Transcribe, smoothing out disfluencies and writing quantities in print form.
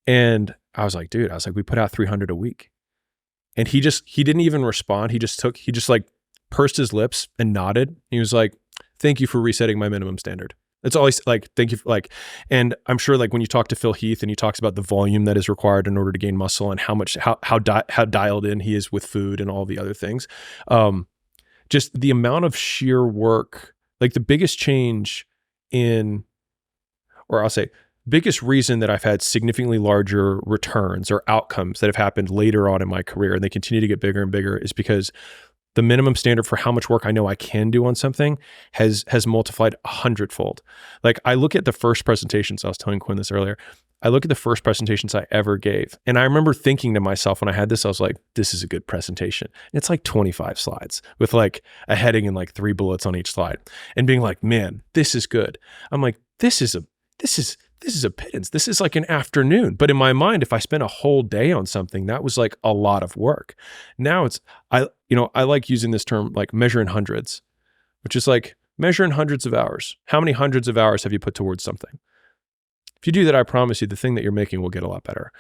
And I was like, dude, we put out 300 a week. And he didn't even respond. He just like pursed his lips and nodded. He was like, thank you for resetting my minimum standard. That's always like, thank you for like, and I'm sure like when you talk to Phil Heath and he talks about the volume that is required in order to gain muscle and how dialed in he is with food and all the other things. Just the amount of sheer work, like the biggest change or I'll say, biggest reason that I've had significantly larger returns or outcomes that have happened later on in my career, and they continue to get bigger and bigger, is because the minimum standard for how much work I know I can do on something has multiplied 100-fold. Like I look at the first presentations, I was telling Quinn this earlier, I look at the first presentations I ever gave. And I remember thinking to myself when I had this, I was like, this is a good presentation. And it's like 25 slides with like a heading and like 3 bullets on each slide and being like, man, this is good. I'm like, this is a pittance. This is like an afternoon. But in my mind, if I spent a whole day on something, that was like a lot of work. Now I like using this term like measure in hundreds, which is like measure in hundreds of hours. How many hundreds of hours have you put towards something? If you do that, I promise you the thing that you're making will get a lot better.